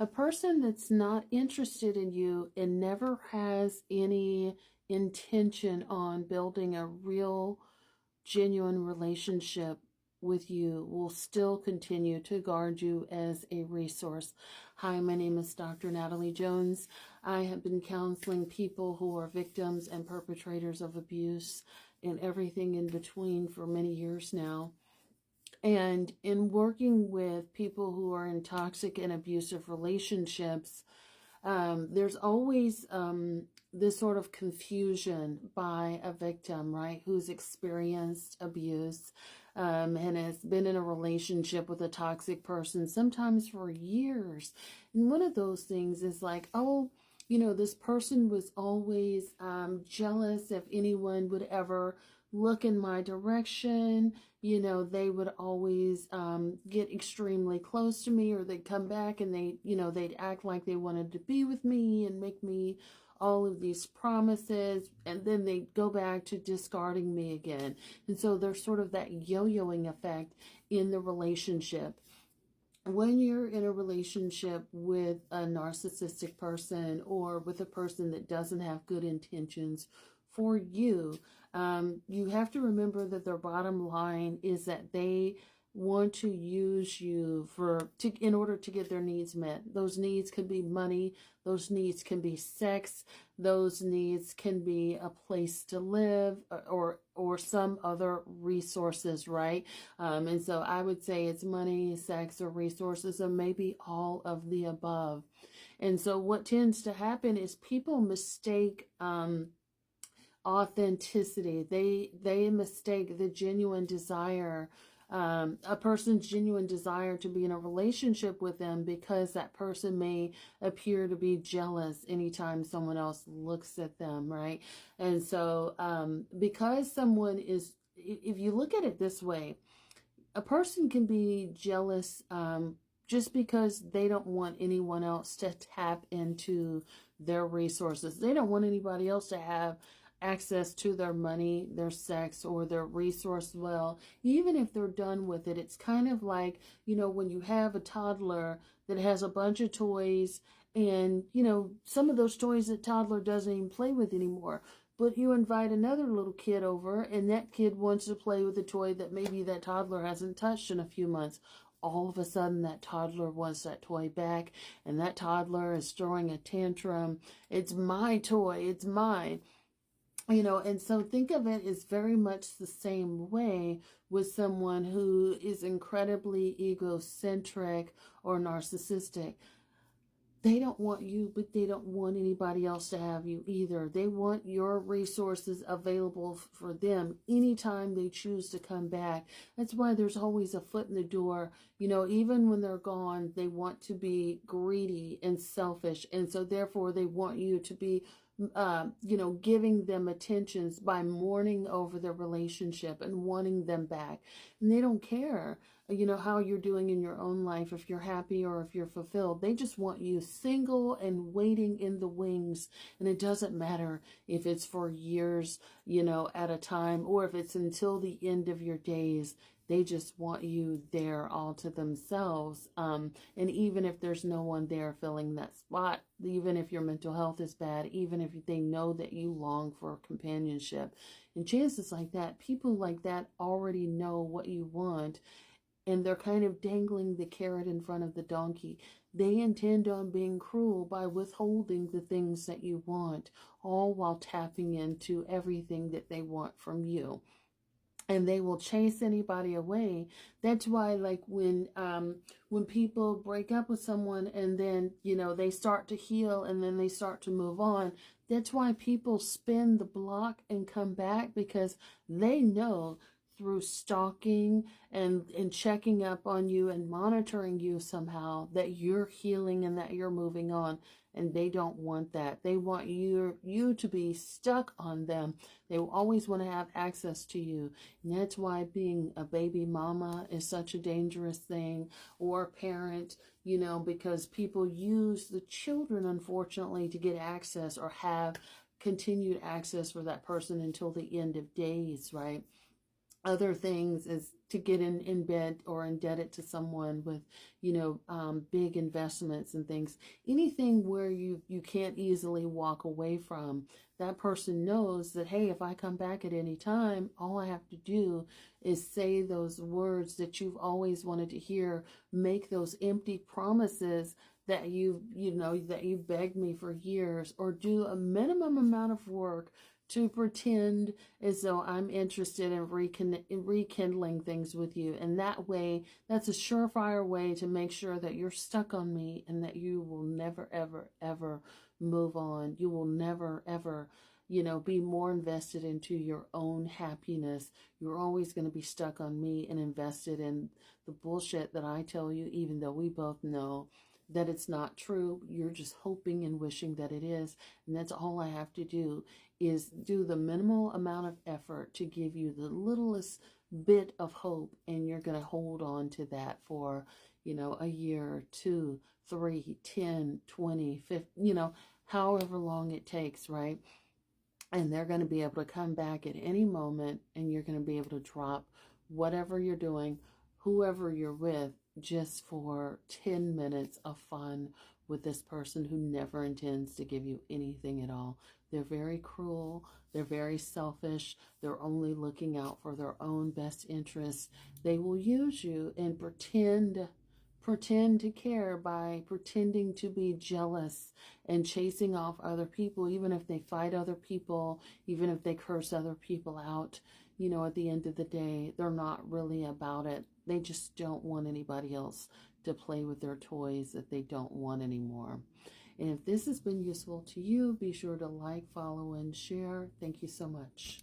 A person that's not interested in you and never has any intention on building a real, genuine relationship with you will still continue to guard you as a resource. Hi, my name is Dr. Natalie Jones. I have been counseling people who are victims and perpetrators of abuse and everything in between for many years now. And in working with people who are in toxic and abusive relationships, there's always this sort of confusion by a victim, right, who's experienced abuse and has been in a relationship with a toxic person, sometimes for years. And one of those things is like, oh, this person was always jealous if anyone would ever look in my direction. They would always get extremely close to me, or they'd come back and they'd act like they wanted to be with me and make me all of these promises, and then they'd go back to discarding me again. And so there's sort of that yo-yoing effect in the relationship. When you're in a relationship with a narcissistic person or with a person that doesn't have good intentions for you, you have to remember that their bottom line is that they want to use you in order to get their needs met. Those needs can be money, those needs can be sex, those needs can be a place to live, or some other resources, right? And so I would say it's money, sex, or resources, or maybe all of the above. And so what tends to happen is people mistake authenticity. They mistake the genuine desire, a person's genuine desire to be in a relationship with them, because that person may appear to be jealous anytime someone else looks at them, right? And so because someone is, if you look at it this way, a person can be jealous just because they don't want anyone else to tap into their resources. They don't want anybody else to have access to their money, their sex, or their resource. Well, even if they're done with it, it's kind of like, when you have a toddler that has a bunch of toys, and, some of those toys that toddler doesn't even play with anymore. But you invite another little kid over, and that kid wants to play with a toy that maybe that toddler hasn't touched in a few months. All of a sudden, that toddler wants that toy back, and that toddler is throwing a tantrum. It's my toy, it's mine. And so think of it as very much the same way with someone who is incredibly egocentric or narcissistic. They don't want you, but they don't want anybody else to have you either. They want your resources available for them anytime they choose to come back. That's why there's always a foot in the door. Even when they're gone, they want to be greedy and selfish. And so therefore they want you to be giving them attentions by mourning over their relationship and wanting them back. And they don't care, how you're doing in your own life, if you're happy or if you're fulfilled. They just want you single and waiting in the wings. And it doesn't matter if it's for years, at a time, or if it's until the end of your days. They just want you there all to themselves. And even if there's no one there filling that spot, even if your mental health is bad, even if they know that you long for companionship, and chances like that, people like that already know what you want, and they're kind of dangling the carrot in front of the donkey. They intend on being cruel by withholding the things that you want, all while tapping into everything that they want from you. And they will chase anybody away. That's why, like, when people break up with someone and then, they start to heal and then they start to move on, that's why people spin the block and come back, because they know through stalking and checking up on you and monitoring you somehow that you're healing and that you're moving on. And they don't want that. They want you to be stuck on them. They always want to have access to you. And that's why being a baby mama is such a dangerous thing, or a parent, because people use the children, unfortunately, to get access or have continued access for that person until the end of days, right? Other things is to get in bed or indebted to someone with, big investments and things. Anything where you can't easily walk away from. That person knows that, hey, if I come back at any time, all I have to do is say those words that you've always wanted to hear, make those empty promises that you begged me for years, or do a minimum amount of work to pretend as though I'm interested in rekindling things with you. And that way, that's a surefire way to make sure that you're stuck on me and that you will never, ever, ever move on. You will never, ever, be more invested into your own happiness. You're always going to be stuck on me and invested in the bullshit that I tell you, even though we both know that it's not true. You're just hoping and wishing that it is. And that's all I have to do, is do the minimal amount of effort to give you the littlest bit of hope, and you're going to hold on to that for, a year, 2, 3, 10, 20, 50, however long it takes, right? And they're going to be able to come back at any moment, and you're going to be able to drop whatever you're doing, whoever you're with, just for 10 minutes of fun with this person who never intends to give you anything at all. They're very cruel. They're very selfish. They're only looking out for their own best interests. They will use you and pretend to care by pretending to be jealous and chasing off other people, even if they fight other people, even if they curse other people out. At the end of the day, they're not really about it. They just don't want anybody else to play with their toys that they don't want anymore. And if this has been useful to you, be sure to like, follow, and share. Thank you so much.